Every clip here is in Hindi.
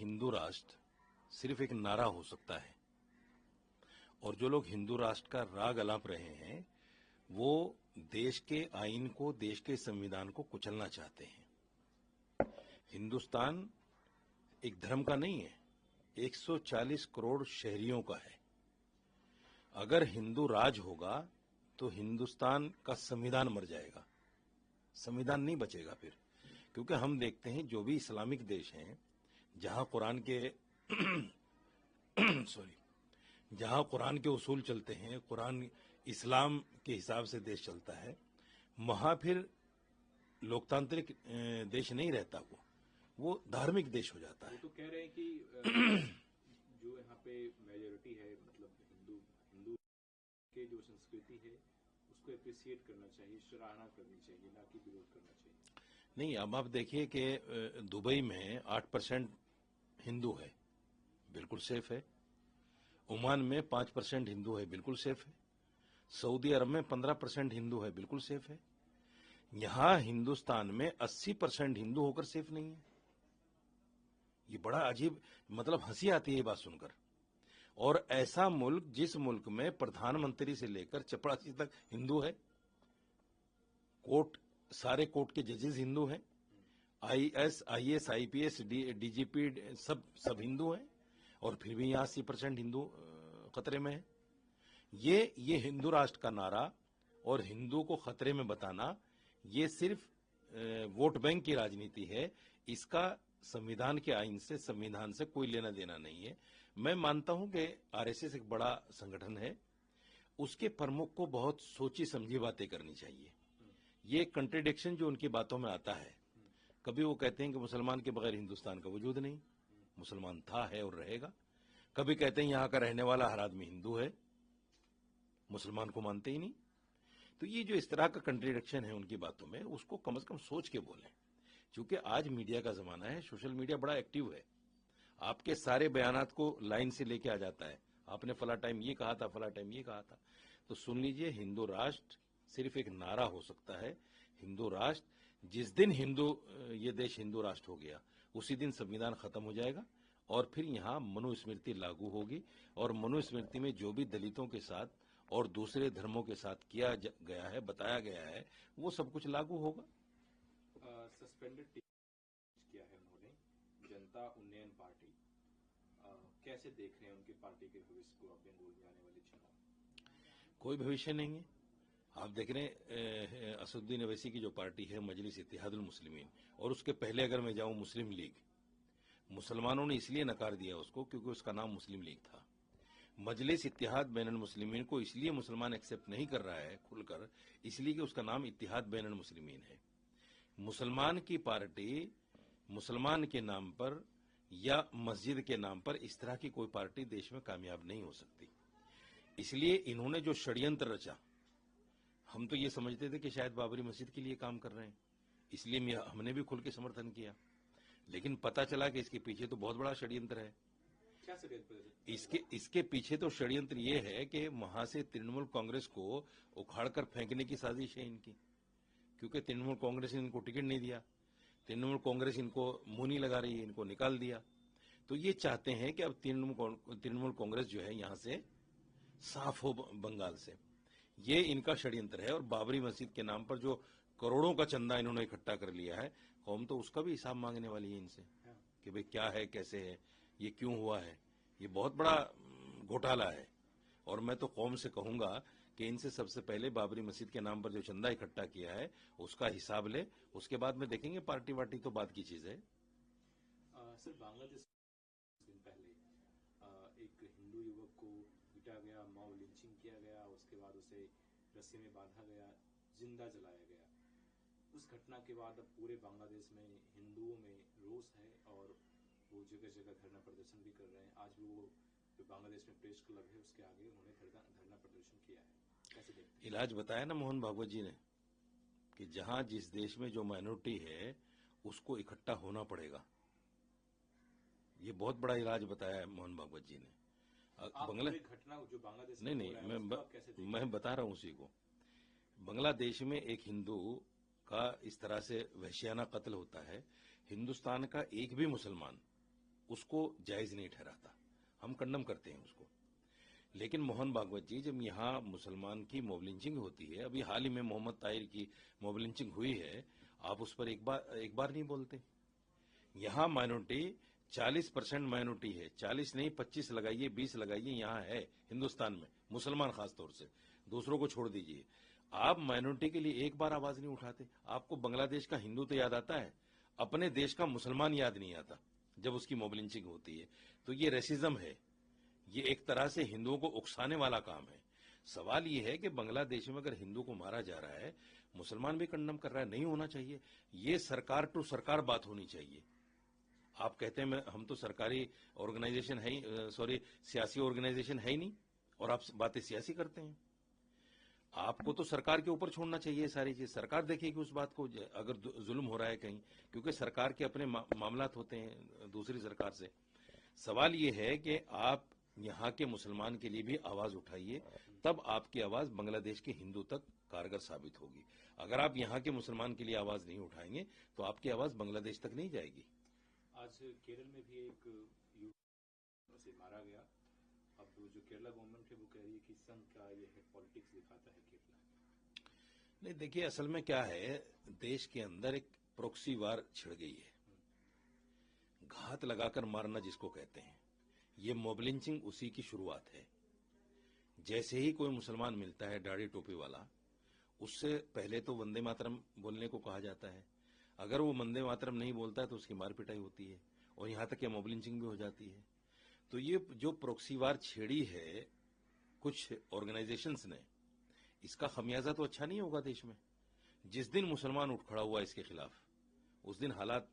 हिंदू राष्ट्र सिर्फ एक नारा हो सकता है, और जो लोग हिंदू राष्ट्र का राग अलाप रहे हैं वो देश के आईन को, देश के संविधान को कुचलना चाहते हैं। हिंदुस्तान एक धर्म का नहीं है, 140 करोड़ शहरियों का है। अगर हिंदू राज होगा तो हिंदुस्तान का संविधान मर जाएगा, संविधान नहीं बचेगा फिर। क्योंकि हम देखते हैं जो भी इस्लामिक देश हैं जहां कुरान के जहां कुरान के उसूल चलते हैं, कुरान इस्लाम के हिसाब से देश चलता है, वहां फिर लोकतांत्रिक देश नहीं रहता, वो धार्मिक देश हो जाता है। वो तो कह रहे हैं कि जो यहाँ पे मेजोरिटी है, मतलब हिंदू के जो संस्कृति है उसको अप्रिशिएट करना चाहिए, सराहना करनी चाहिए, ना कि विरोध करना चाहिए। नहीं, अब आप देखिए कि दुबई में 8% हिंदू है, बिल्कुल सेफ है। ओमान में 5% हिंदू है, बिल्कुल सेफ है। सऊदी अरब में 15% हिंदू है, बिल्कुल सेफ है। यहां हिंदुस्तान में 80% हिंदू होकर सेफ नहीं है। ये बड़ा अजीब, मतलब हंसी आती है ये बात सुनकर। और ऐसा मुल्क, जिस मुल्क में प्रधानमंत्री से लेकर चपरासी तक हिंदू है, सारे कोर्ट के जजेस हिंदू हैं, आईएएस, आईपीएस, डीजीपी सब हिंदू हैं, और फिर भी यहाँ 80% हिंदू खतरे में है। ये हिंदू राष्ट्र का नारा और हिंदू को खतरे में बताना, ये सिर्फ वोट बैंक की राजनीति है। इसका संविधान के आईन से, संविधान से कोई लेना देना नहीं है। मैं मानता हूं कि आरएसएस एक बड़ा संगठन है, उसके प्रमुख को बहुत सोची समझी बातें करनी चाहिए। ये कंट्रडिक्शन जो उनकी बातों में आता है, कभी वो कहते हैं कि मुसलमान के बगैर हिंदुस्तान का वजूद नहीं, मुसलमान था, है और रहेगा। कभी कहते हैं यहां का रहने वाला हर आदमी हिंदू है, मुसलमान को मानते ही नहीं। तो ये जो इस तरह का कंट्रडिक्शन है उनकी बातों में, उसको कम से कम सोच के बोलें। क्योंकि आज मीडिया का जमाना है, सोशल मीडिया बड़ा एक्टिव है, आपके सारे बयानात को लाइन से लेके आ जाता है। आपने फला टाइम ये कहा था, फला टाइम ये कहा था। तो सुन लीजिए, हिंदू राष्ट्र सिर्फ एक नारा हो सकता है। हिंदू राष्ट्र, जिस दिन ये देश हिंदू राष्ट्र हो गया, उसी दिन संविधान खत्म हो जाएगा, और फिर यहाँ मनुस्मृति लागू होगी। और मनुस्मृति में जो भी दलितों के साथ और दूसरे धर्मों के साथ किया गया है, बताया गया है, वो सब कुछ लागू होगा। सस्पेंडेड किया है उन्होंने जनता उन्नयन पार्टी, कैसे देख रहे हैं उनकी पार्टी के भविष्य को अब बंगाल में आने वाले चुनाव? कोई भविष्य नहीं है। आप देख रहे हैं असदुद्दीन ओवैसी की जो पार्टी है मजलिस इत्तेहादुल मुस्लिमीन, और उसके पहले अगर मैं जाऊं मुस्लिम लीग, मुसलमानों ने इसलिए नकार दिया उसको क्योंकि उसका नाम मुस्लिम लीग था। मजलिस इत्तेहाद बैनुल मुस्लिमीन को इसलिए मुसलमान एक्सेप्ट नहीं कर रहा है खुलकर, इसलिए कि उसका नाम इत्तेहाद बैनुल मुस्लिमीन है। मुसलमान की पार्टी मुसलमान के नाम पर या मस्जिद के नाम पर, इस तरह की कोई पार्टी देश में कामयाब नहीं हो सकती। इसलिए इन्होंने जो षड्यंत्र रचा, हम तो ये समझते थे कि शायद बाबरी मस्जिद के लिए काम कर रहे हैं, इसलिए हमने भी खुल के समर्थन किया। लेकिन पता चला कि इसके पीछे तो बहुत बड़ा षड्यंत्र है। क्या षड्यंत्र? इसके पीछे तो षड्यंत्र ये है कि वहां से तृणमूल कांग्रेस को उखाड़कर फेंकने की साजिश है इनकी, क्योंकि तृणमूल कांग्रेस ने इनको टिकट नहीं दिया, तृणमूल कांग्रेस इनको मुंह नहीं लगा रही है, इनको निकाल दिया। तो ये चाहते हैं कि अब तृणमूल कांग्रेस जो है यहां से साफ हो बंगाल से। ये इनका षड्यंत्र है। और बाबरी मस्जिद के नाम पर जो करोड़ों का चंदा इन्होंने इकट्ठा कर लिया है, कौम तो उसका भी हिसाब मांगने वाली है इनसे कि भाई क्या है, कैसे है, ये क्यों हुआ है। ये बहुत बड़ा घोटाला है। और मैं तो कौम से कहूंगा कि इनसे सबसे पहले बाबरी मस्जिद के नाम पर जो चंदा इकट्ठा किया है उसका हिसाब ले, उसके बाद में देखेंगे पार्टी वार्टी तो बाद की चीज है। सर, बांग्लादेश दिन पहले एक हिंदू युवक को पीटा गया, मॉब लिंचिंग किया गया, उसके बाद उसे रस्सी में बांधा गया, जिंदा जलाया गया। उस घटना के बाद अब पूरे बांग्लादेश में हिंदुओं में रोष है और वो जगह जगह धरना प्रदर्शन भी कर रहे हैं। आज वो जो बांग्लादेश में प्रेस क्लब है उसके आगे उन्होंने धरना प्रदर्शन किया है। कैसे देखते हैं? इलाज बताया ना मोहन भागवत जी ने कि जहां जिस देश में जो माइनॉरिटी है उसको इकट्ठा होना पड़ेगा। ये बहुत बड़ा इलाज बताया है मोहन भागवत जी ने। घटना जो बांग्लादेश में नहीं, मैं बता रहा हूं उसी को। बांग्लादेश में एक हिंदू का इस तरह से वहशियाना कत्ल होता है, हिंदुस्तान का एक भी मुसलमान उसको जायज नहीं ठहराता, हम कंडम करते हैं उसको। लेकिन मोहन भागवत जी, जब यहाँ मुसलमान की मॉब लिंचिंग होती है, अभी हाल ही में मोहम्मद ताहिर की मॉब लिंचिंग हुई है, आप उस पर एक बार नहीं बोलते। यहाँ माइनॉरिटी 40% माइनॉरिटी है, 40 नहीं 25 लगाइए 20 लगाइए, यहाँ है हिंदुस्तान में, मुसलमान खास तौर से, दूसरों को छोड़ दीजिए। आप माइनॉरिटी के लिए एक बार आवाज नहीं उठाते। आपको बांग्लादेश का हिंदू तो याद आता है, अपने देश का मुसलमान याद नहीं आता जब उसकी मॉब लिंचिंग होती है। तो ये रेसिज्म है, ये एक तरह से हिंदुओं को उकसाने वाला काम है। सवाल ये है कि बांग्लादेश में अगर हिंदू को मारा जा रहा है, मुसलमान भी कंडम कर रहा है, नहीं होना चाहिए। ये सरकार टू सरकार बात होनी चाहिए। आप कहते हैं हम तो सरकारी ऑर्गेनाइजेशन है ही, सॉरी सियासी ऑर्गेनाइजेशन है ही नहीं, और आप बातें सियासी करते हैं। आपको तो सरकार के ऊपर छोड़ना चाहिए सारी चीज, सरकार देखेगी उस बात को अगर जुल्म हो रहा है कहीं, क्योंकि सरकार के अपने मामलात होते हैं दूसरी सरकार से। सवाल ये है कि आप यहाँ के मुसलमान के लिए भी आवाज उठाइए, तब आपकी आवाज बांग्लादेश के हिंदू तक कारगर साबित होगी। अगर आप यहाँ के मुसलमान के लिए आवाज नहीं उठाएंगे तो आपकी आवाज बांग्लादेश तक नहीं जाएगी। आज केरल में भी एक युवक से मारा गया। अब जो केरला गवर्नमेंट है वो कह रही है कि संघ का ये है पॉलिटिक्स दिखाता है केरला। नहीं, देखिए असल में क्या है, देश के अंदर एक प्रॉक्सी वार छिड़ गई है, घात लगाकर मारना जिसको कहते हैं। ये मॉब लिंचिंग उसी की शुरुआत है। जैसे ही कोई मुसलमान मिलता है दाढ़ी टोपी वाला, उससे पहले तो वंदे मातरम बोलने को कहा जाता है। अगर वो वंदे मातरम नहीं बोलता है तो उसकी मार पिटाई होती है, और यहाँ तक कि मॉब लिंचिंग भी हो जाती है। तो ये जो प्रॉक्सी वार छेड़ी है कुछ ऑर्गेनाइजेशंस ने, इसका खमियाजा तो अच्छा नहीं होगा देश में। जिस दिन मुसलमान उठ खड़ा हुआ इसके खिलाफ, उस दिन हालात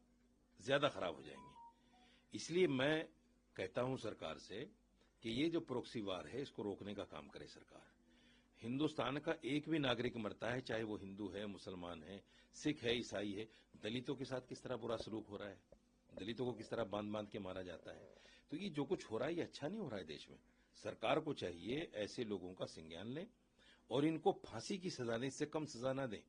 ज्यादा खराब हो जाएंगे। इसलिए मैं कहता हूं सरकार से कि ये जो प्रॉक्सी वार है इसको रोकने का काम करे सरकार। हिंदुस्तान का एक भी नागरिक मरता है, चाहे वो हिंदू है, मुसलमान है, सिख है, ईसाई है, दलितों के साथ किस तरह बुरा सलूक हो रहा है, दलितों को किस तरह बांध बांध के मारा जाता है। तो ये जो कुछ हो रहा है ये अच्छा नहीं हो रहा है देश में। सरकार को चाहिए ऐसे लोगों का संज्ञान लें और इनको फांसी की सजा दें, इससे कम सजा ना दें।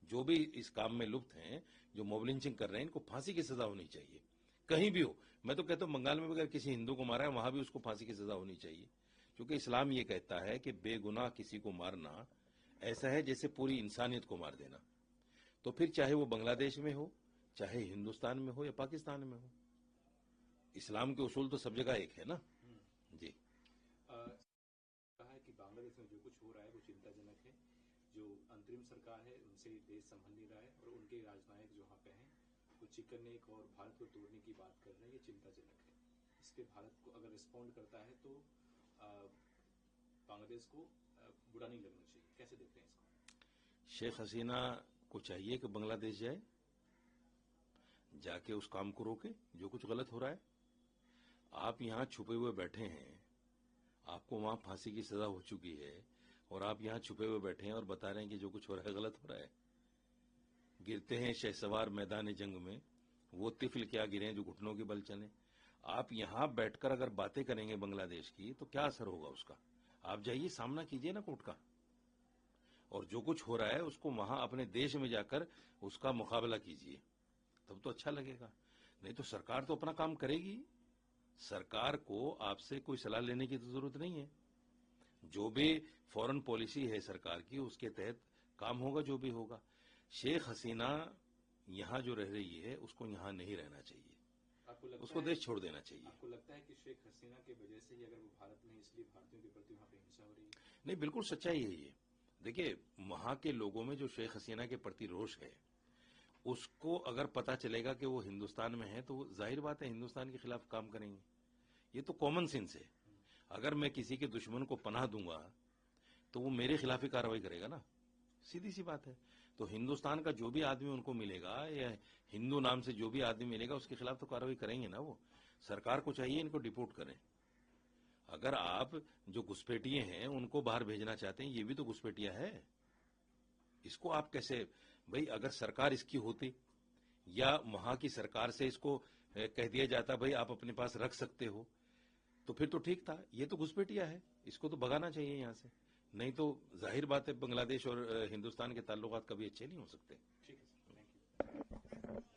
जो भी इस काम में लुप्त हैं, जो मॉब लिंचिंग कर रहे हैं, इनको फांसी की सजा होनी चाहिए, कहीं भी हो। मैं तो कहता हूं बंगाल में भी अगर किसी हिंदू को मारा है वहां भी उसको फांसी की सजा होनी चाहिए, क्योंकि इस्लाम ये कहता है कि बेगुनाह किसी को मारना ऐसा है जैसे पूरी इंसानियत को मार देना। तो फिर चाहे वो बांग्लादेश में हो, चाहे हिंदुस्तान में हो या पाकिस्तान में हो, इस्लाम के उसूल तो सब जगह एक है ना। जी कहा है कि बांग्लादेश में जो कुछ हो रहा है वो चिंताजनक है। जो अंतरिम सरकार है उनसे देश संभल नहीं रहा है, और उनके राजनायक जो यहाँ पे हैं वो चिकन नेक और भारत को तोड़ने की बात कर रहे हैं, ये चिंताजनक है। इस पे भारत को अगर रिस्पॉन्ड करता है तो बांग्लादेश को बुरा नहीं लगना चाहिए। कैसे देखते हैं इसको? शेख हसीना को चाहिए कि बांग्लादेश जाए, जाके उस काम को रोके जो कुछ गलत हो रहा है। आप यहाँ छुपे हुए बैठे हैं, आपको वहां फांसी की सजा हो चुकी है, और आप यहाँ छुपे हुए बैठे हैं और बता रहे हैं कि जो कुछ हो रहा है गलत हो रहा है। गिरते हैं शहसवार मैदान जंग में, वो तिफल क्या गिरे जो घुटनों के बल चले। आप यहाँ बैठकर अगर बातें करेंगे बांग्लादेश की तो क्या असर होगा उसका? आप जाइए, सामना कीजिए ना कोर्ट का, और जो कुछ हो रहा है उसको वहां अपने देश में जाकर उसका मुकाबला कीजिए, तब तो अच्छा लगेगा। नहीं तो सरकार तो अपना काम करेगी। सरकार को आपसे कोई सलाह लेने की तो जरूरत नहीं है। जो भी फॉरेन पॉलिसी है सरकार की उसके तहत काम होगा जो भी होगा। शेख हसीना यहाँ जो रह रही है उसको यहाँ नहीं रहना चाहिए, उसको देश छोड़ देना चाहिए। आपको लगता है कि शेख हसीना की वजह से ही अगर वो भारत में, इसलिए भारतीयों के प्रति वहाँ पे हिंसा हो रही है? नहीं, बिल्कुल सच्चाई है ये। देखिए, वहां के लोगों में जो शेख हसीना के प्रति रोष है, उसको अगर पता चलेगा कि वो हिंदुस्तान में है तो जाहिर बात है हिंदुस्तान के खिलाफ काम करेंगे। ये तो कॉमन सेंस है। अगर मैं किसी के दुश्मन को पनाह दूंगा तो वो मेरे खिलाफ ही कार्रवाई करेगा ना, सीधी सी बात है। तो हिंदुस्तान का जो भी आदमी उनको मिलेगा या हिंदू नाम से जो भी आदमी मिलेगा उसके खिलाफ तो कार्रवाई करेंगे ना वो। सरकार को चाहिए इनको डिपोर्ट करें। अगर आप जो घुसपैठिए हैं उनको बाहर भेजना चाहते हैं, ये भी तो घुसपैठिया है। इसको आप कैसे, भाई अगर सरकार इसकी होती या वहां की सरकार से इसको कह दिया जाता भाई आप अपने पास रख सकते हो, तो फिर तो ठीक था। ये तो घुसपैठिया है, इसको तो भगाना चाहिए यहाँ से। नहीं तो जाहिर बात है बांग्लादेश और हिंदुस्तान के ताल्लुकात कभी अच्छे नहीं हो सकते। ठीक है।